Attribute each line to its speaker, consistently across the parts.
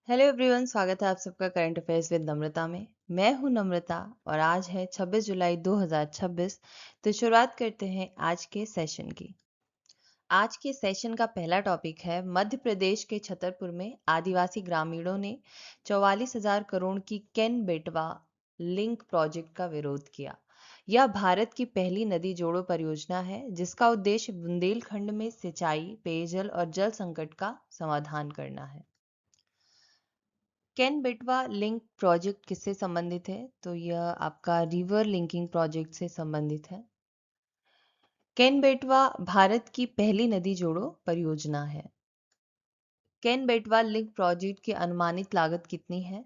Speaker 1: Hello everyone, स्वागत है आप सबका करंट अफेयर्स विद नम्रता में। मैं हूं नम्रता और आज है 26 जुलाई 2026। तो शुरुआत करते हैं आज के सेशन की। आज के सेशन का पहला टॉपिक है मध्य प्रदेश के छतरपुर में आदिवासी ग्रामीणों ने 44,000 करोड़ की केन बेटवा लिंक प्रोजेक्ट का विरोध किया। यह भारत की पहली नदी जोड़ो परियोजना है जिसका उद्देश्य बुंदेलखंड में सिंचाई, पेयजल और जल संकट का समाधान करना है। केन बेटवा लिंक प्रोजेक्ट किससे संबंधित है? तो यह आपका रिवर लिंकिंग प्रोजेक्ट से संबंधित है। केन बेटवा भारत की पहली नदी जोड़ो परियोजना है। केन बेटवा लिंक प्रोजेक्ट की अनुमानित लागत कितनी है?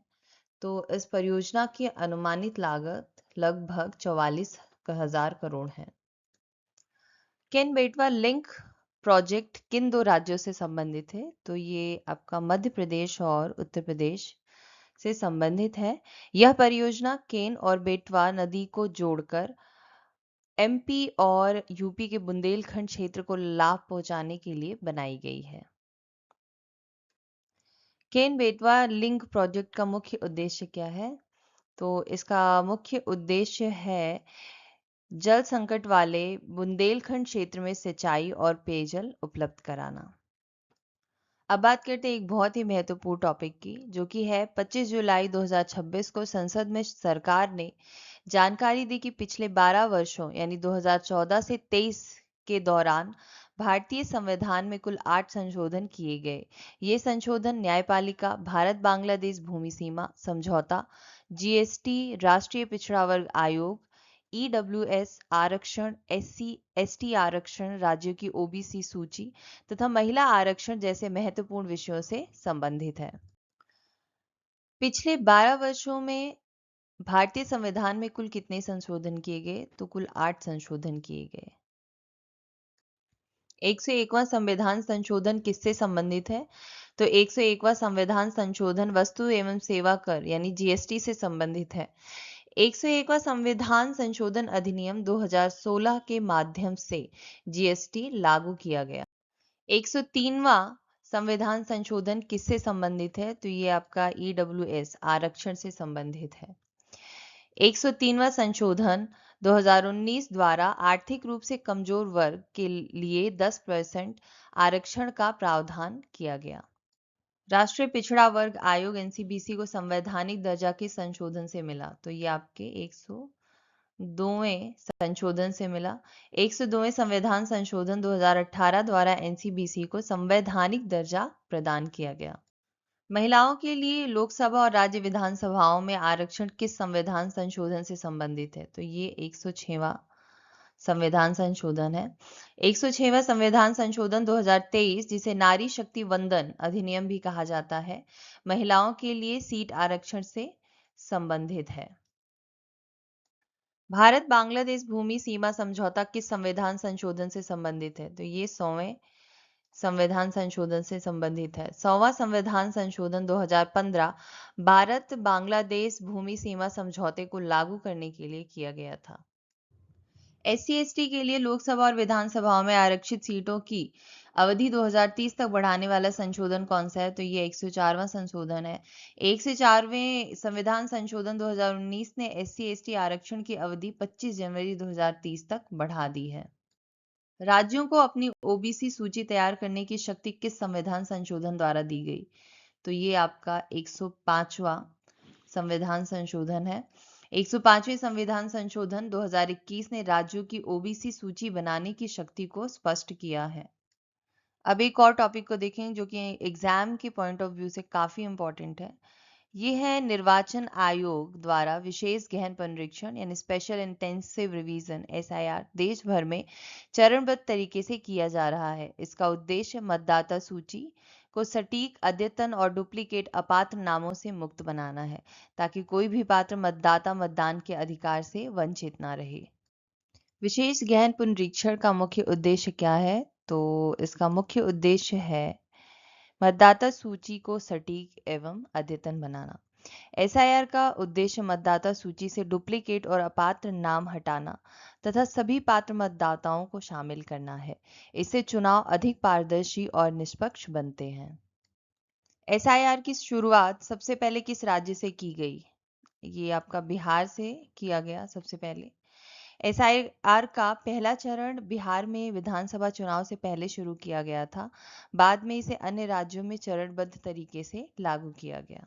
Speaker 1: तो इस परियोजना की अनुमानित लागत लगभग 44,000 करोड़ है। केन बेटवा लिंक प्रोजेक्ट किन दो राज्यों से संबंधित है? तो ये आपका मध्य प्रदेश और उत्तर प्रदेश से संबंधित है। यह परियोजना केन और बेटवा नदी को जोड़कर एमपी और यूपी के बुंदेलखंड क्षेत्र को लाभ पहुंचाने के लिए बनाई गई है। केन बेटवा लिंक प्रोजेक्ट का मुख्य उद्देश्य क्या है? तो इसका मुख्य उद्देश्य है जल संकट वाले बुंदेलखंड क्षेत्र में सिंचाई और पेयजल उपलब्ध कराना। अब बात करते हैं एक बहुत ही महत्वपूर्ण टॉपिक की, जो कि है 25 जुलाई 2026 को संसद में सरकार ने जानकारी दी कि पिछले 12 वर्षों यानी 2014 से 23 के दौरान भारतीय संविधान में कुल 8 संशोधन किए गए। ये संशोधन न्यायपालिका, भारत बांग्लादेश भूमि सीमा समझौता, जीएसटी, राष्ट्रीय पिछड़ा वर्ग आयोग, ईडब्ल्यूएस आरक्षण, एससी एसटी आरक्षण, राज्यों की ओबीसी सूची तथा महिला आरक्षण जैसे महत्वपूर्ण विषयों से संबंधित है। पिछले 12 वर्षों में भारतीय संविधान में कुल कितने संशोधन किए गए? तो कुल 8 संशोधन किए गए। 101वां संविधान संशोधन किससे संबंधित है? तो 101वां संविधान संशोधन वस्तु एवं सेवा कर यानी जीएसटी से संबंधित है। 101वां संविधान संशोधन अधिनियम 2016 के माध्यम से जीएसटी लागू किया गया। 103वां संविधान संशोधन किससे संबंधित है? तो ये आपका ईडब्ल्यूएस आरक्षण से संबंधित है। 103वां संशोधन 2019 द्वारा आर्थिक रूप से कमजोर वर्ग के लिए 10% आरक्षण का प्रावधान किया गया। राष्ट्रीय पिछड़ा वर्ग आयोग एनसीबीसी को संवैधानिक दर्जा के संशोधन से मिला। तो ये आपके 102वें संशोधन से मिला। 102वें संविधान संशोधन 2018 द्वारा एनसीबीसी को संवैधानिक दर्जा प्रदान किया गया। महिलाओं के लिए लोकसभा और राज्य विधानसभाओं में आरक्षण किस संविधान संशोधन से संबंधित है? तो ये 106वां संविधान संशोधन है। 106वां संविधान संशोधन 2023, जिसे नारी शक्ति वंदन अधिनियम भी कहा जाता है, महिलाओं के लिए सीट आरक्षण से संबंधित है। भारत बांग्लादेश भूमि सीमा समझौता किस संविधान संशोधन से संबंधित है? तो ये 100वें संविधान संशोधन से संबंधित है। 100वां संविधान संशोधन 2015 भारत बांग्लादेश भूमि सीमा समझौते को लागू करने के लिए किया गया था। एससी एसटी के लिए लोकसभा और विधानसभाओं में आरक्षित सीटों की अवधि 2030 तक बढ़ाने वाला संशोधन कौन सा है? तो ये 104वां संशोधन है। 104वें संविधान संशोधन 2019 ने एससी एसटी आरक्षण की अवधि 25 जनवरी 2030 तक बढ़ा दी है। राज्यों को अपनी ओबीसी सूची तैयार करने की शक्ति किस संविधान संशोधन द्वारा दी गई? तो ये आपका 105वां संविधान संशोधन है। 105वें संविधान संशोधन 2021 ने राज्यों की ओबीसी सूची बनाने की शक्ति को स्पष्ट किया है। अब एक और टॉपिक को देखें जो कि एग्जाम के पॉइंट ऑफ व्यू से काफी इंपॉर्टेंट है। ये है निर्वाचन आयोग द्वारा विशेष गहन पुनरीक्षण यानी स्पेशल इंटेंसिव रिवीजन एसआईआर देश भर में चरणबद्ध तरीके से किया जा रहा है। इसका उद्देश्य मतदाता सूची को सटीक, अद्यतन और डुप्लीकेट अपात्र नामों से मुक्त बनाना है ताकि कोई भी पात्र मतदाता मतदान के अधिकार से वंचित ना रहे। विशेष गहन पुनरीक्षण का मुख्य उद्देश्य क्या है? तो इसका मुख्य उद्देश्य है मतदाता सूची को सटीक एवं अद्यतन बनाना। एसआईआर का उद्देश्य मतदाता सूची से डुप्लीकेट और अपात्र नाम हटाना तथा सभी पात्र मतदाताओं को शामिल करना है। इससे चुनाव अधिक पारदर्शी और निष्पक्ष बनते हैं। एसआईआर की शुरुआत सबसे पहले किस राज्य से की गई? ये आपका बिहार से किया गया सबसे पहले। एसआईआर का पहला चरण बिहार में विधानसभा चुनाव से पहले शुरू किया गया था। बाद में इसे अन्य राज्यों में चरणबद्ध तरीके से लागू किया गया।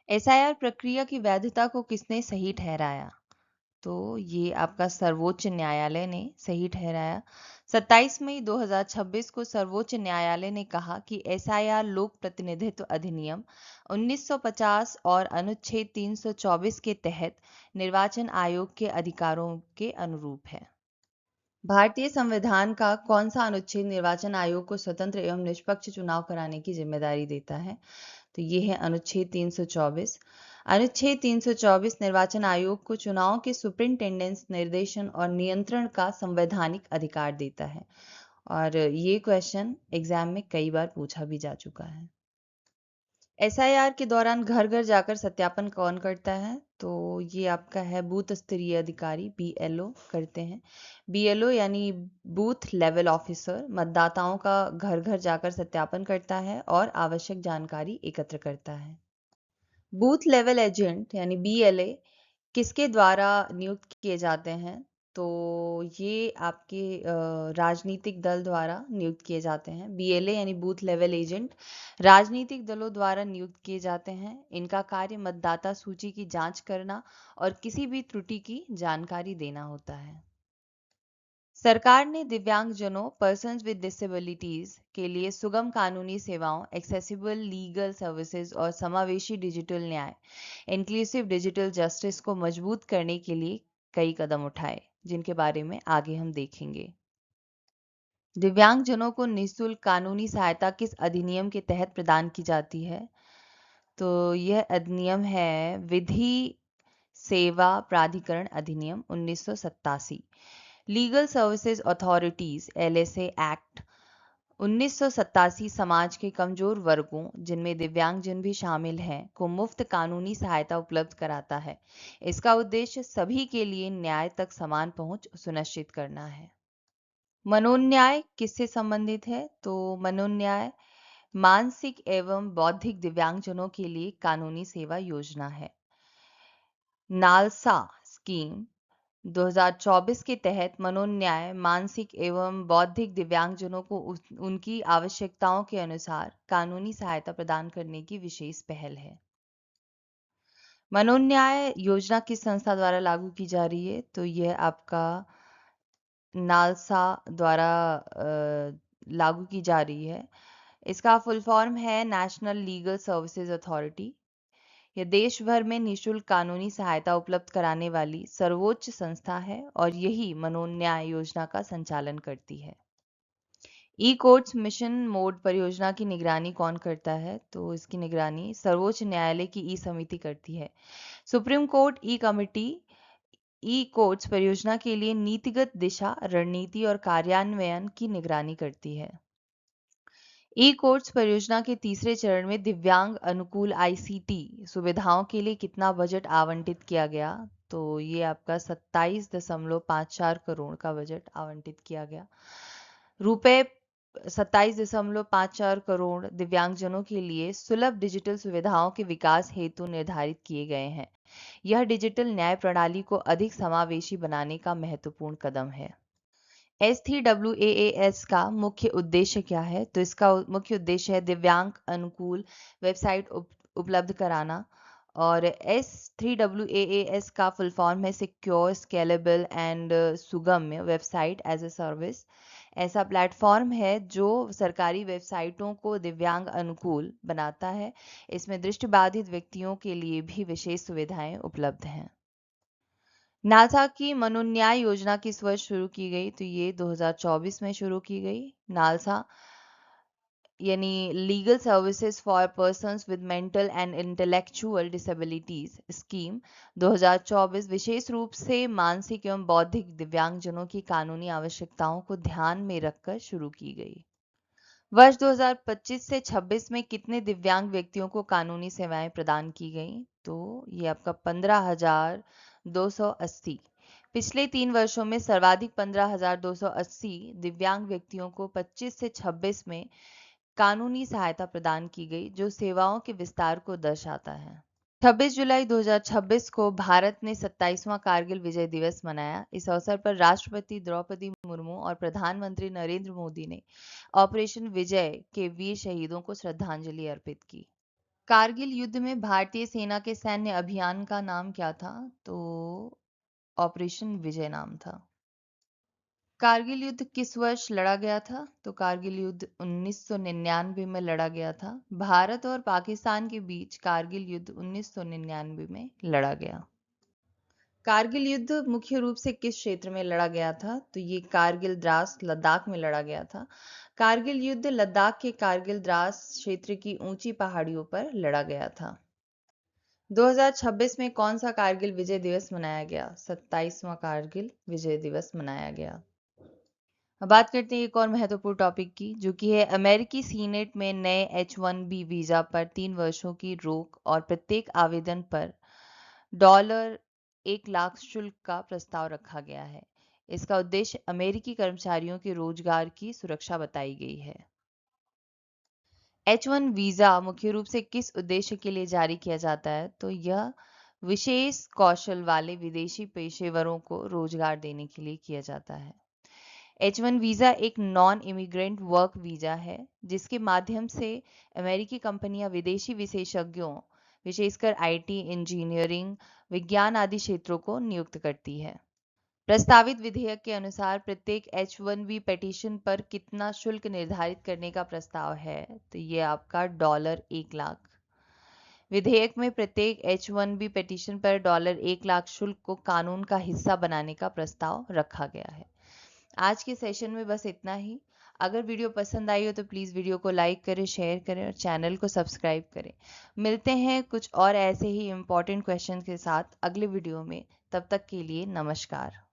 Speaker 1: एसआईआर प्रक्रिया की वैधता को किसने सही ठहराया? तो ये आपका सर्वोच्च न्यायालय ने सही ठहराया। 27 मई 2026 को सर्वोच्च न्यायालय ने कहा कि एसआईआर लोक प्रतिनिधित्व अधिनियम 1950 और अनुच्छेद 324 के तहत निर्वाचन आयोग के अधिकारों के अनुरूप है। भारतीय संविधान का कौन सा अनुच्छेद निर्वाचन आयोग को स्वतंत्र एवं निष्पक्ष चुनाव कराने की जिम्मेदारी देता है? तो ये है अनुच्छेद 324। अनुच्छेद 324 निर्वाचन आयोग को चुनाव के सुपरिंटेंडेंस निर्देशन और नियंत्रण का संवैधानिक अधिकार देता है। और ये क्वेश्चन एग्जाम में कई बार पूछा भी जा चुका है। एसआईआर के दौरान घर घर जाकर सत्यापन कौन करता है? तो ये आपका है बूथ स्तरीय अधिकारी, बीएलओ करते हैं। बीएलओ यानी बूथ लेवल ऑफिसर मतदाताओं का घर घर जाकर सत्यापन करता है और आवश्यक जानकारी एकत्र करता है। बूथ लेवल एजेंट यानी बीएलए किसके द्वारा नियुक्त किए जाते हैं? तो ये आपके राजनीतिक दल द्वारा नियुक्त किए जाते हैं। बीएलए यानी बूथ लेवल एजेंट राजनीतिक दलों द्वारा नियुक्त किए जाते हैं। इनका कार्य मतदाता सूची की जांच करना और किसी भी त्रुटि की जानकारी देना होता है। सरकार ने दिव्यांगजनों पर्सन्स विद डिसेबिलिटीज के लिए सुगम कानूनी सेवाओं, एक्सेसिबल लीगल सर्विसेज और समावेशी डिजिटल न्याय, इंक्लूसिव डिजिटल जस्टिस को मजबूत करने के लिए कई कदम उठाए, जिनके बारे में आगे हम देखेंगे। दिव्यांगजनों को निःशुल्क कानूनी सहायता किस अधिनियम के तहत प्रदान की जाती है? तो यह अधिनियम है विधि सेवा प्राधिकरण अधिनियम 1987। Legal services authorities LSA act 1987 समाज के कमजोर वर्गों, जिनमें दिव्यांगजन भी शामिल हैं, को मुफ्त कानूनी सहायता उपलब्ध कराता है। इसका उद्देश्य सभी के लिए न्याय तक समान पहुंच सुनिश्चित करना है। मनोन्याय किससे संबंधित है? तो मनोन्याय मानसिक एवं बौद्धिक दिव्यांगजनों के लिए कानूनी सेवा योजना है। नालसा स्कीम 2024 के तहत मनोन्याय मानसिक एवं बौद्धिक दिव्यांगजनों को उनकी आवश्यकताओं के अनुसार कानूनी सहायता प्रदान करने की विशेष पहल है। मनोन्याय योजना किस संस्था द्वारा लागू की जा रही है? तो यह आपका नालसा द्वारा लागू की जा रही है। इसका फुल फॉर्म है नेशनल लीगल सर्विसेज अथॉरिटी। यह देश भर में निःशुल्क कानूनी सहायता उपलब्ध कराने वाली सर्वोच्च संस्था है और यही मनोन्याय योजना का संचालन करती है। ई कोर्ट्स मिशन मोड परियोजना की निगरानी कौन करता है? तो इसकी निगरानी सर्वोच्च न्यायालय की ई समिति करती है। सुप्रीम कोर्ट ई कमिटी ई कोर्ट्स परियोजना के लिए नीतिगत दिशा, रणनीति और कार्यान्वयन की निगरानी करती है। ई कोर्ट्स परियोजना के तीसरे चरण में दिव्यांग अनुकूल आईसीटी सुविधाओं के लिए कितना बजट आवंटित किया गया? तो ये आपका 27.54 करोड़ का बजट आवंटित किया गया। रुपए 27.54 करोड़ दिव्यांगजनों के लिए सुलभ डिजिटल सुविधाओं के विकास हेतु निर्धारित किए गए हैं। यह डिजिटल न्याय प्रणाली को अधिक समावेशी बनाने का महत्वपूर्ण कदम है। S3WAAS का मुख्य उद्देश्य क्या है? तो इसका मुख्य उद्देश्य है दिव्यांग अनुकूल वेबसाइट उपलब्ध कराना। और S3WAAS का फुल फॉर्म है सिक्योर, स्केलेबल एंड सुगम्य वेबसाइट एज ए सर्विस। ऐसा प्लेटफॉर्म है जो सरकारी वेबसाइटों को दिव्यांग अनुकूल बनाता है। इसमें दृष्टिबाधित व्यक्तियों के लिए भी विशेष सुविधाएं उपलब्ध हैं। नासा की मनोन्याय योजना किस वर्ष शुरू की गई? तो ये 2024 में शुरू की गई। नालसा यानी legal services for persons with mental and intellectual disabilities scheme 2024 विशेष रूप से मानसिक एवं बौद्धिक दिव्यांगजनों की कानूनी आवश्यकताओं को ध्यान में रखकर शुरू की गई। वर्ष 2025 से 26 में कितने दिव्यांग व्यक्तियों को कानूनी सेवाएं प्रदान की गई? तो ये आपका 15,280। पिछले 3 वर्षों में सर्वाधिक 15,280 दिव्यांग व्यक्तियों को 25 से 26 में कानूनी सहायता प्रदान की गई जो सेवाओं के विस्तार को दर्शाता है। 26 जुलाई 2026 को भारत ने 27वां कारगिल विजय दिवस मनाया। इस अवसर पर राष्ट्रपति द्रौपदी मुर्मू और प्रधानमंत्री नरेंद्र मोदी ने ऑपरेशन विजय के वीर शहीदों को श्रद्धांजलि अर्पित की। कारगिल युद्ध में भारतीय सेना के सैन्य अभियान का नाम क्या था? तो ऑपरेशन विजय नाम था। कारगिल युद्ध किस वर्ष लड़ा गया था? तो कारगिल युद्ध 1999 में लड़ा गया था। भारत और पाकिस्तान के बीच कारगिल युद्ध 1999 में लड़ा गया। कारगिल युद्ध मुख्य रूप से किस क्षेत्र में लड़ा गया था? तो ये कारगिल द्रास लद्दाख में लड़ा गया था। कारगिल युद्ध लद्दाख के कारगिल द्रास क्षेत्र की ऊंची पहाड़ियों पर लड़ा गया था। 2026 में कौन सा कारगिल विजय दिवस मनाया गया? 27वां कारगिल विजय दिवस मनाया गया। अब बात करते हैं एक और महत्वपूर्ण टॉपिक की, जो कि है अमेरिकी सीनेट में नए H1B वीजा पर 3 वर्षों की रोक और प्रत्येक आवेदन पर $1 लाख शुल्क का प्रस्ताव रखा गया है। इसका उद्देश्य अमेरिकी कर्मचारियों के रोजगार की सुरक्षा बताई गई है। H1 वीजा मुख्य रूप से किस उद्देश्य के लिए जारी किया जाता है? तो यह विशेष कौशल वाले विदेशी पेशेवरों को रोजगार देने के लिए किया जाता है। H1 वीज़ा एक नॉन इमिग्रेंट वर्क वीज़ा है जिसके माध्यम से अमेरिकी कंपनियां विदेशी विशेषज्ञों, विशेषकर IT, इंजीनियरिंग, विज्ञान आदि क्षेत्रों को नियुक्त करती है। प्रस्तावित विधेयक के अनुसार प्रत्येक H1B पिटीशन पर कितना शुल्क निर्धारित करने का प्रस्ताव है? तो ये आपका $1 लाख। विधेयक में प्रत्येक H1B पिटीशन पर $1 लाख शुल्क को कानून का हिस्सा बनाने का प्रस्ताव रखा गया है। आज के सेशन में बस इतना ही। अगर वीडियो पसंद आई हो तो प्लीज़ वीडियो को लाइक करें, शेयर करें और चैनल को सब्सक्राइब करें। मिलते हैं कुछ और ऐसे ही इम्पोर्टेंट क्वेश्चन के साथ अगले वीडियो में। तब तक के लिए नमस्कार।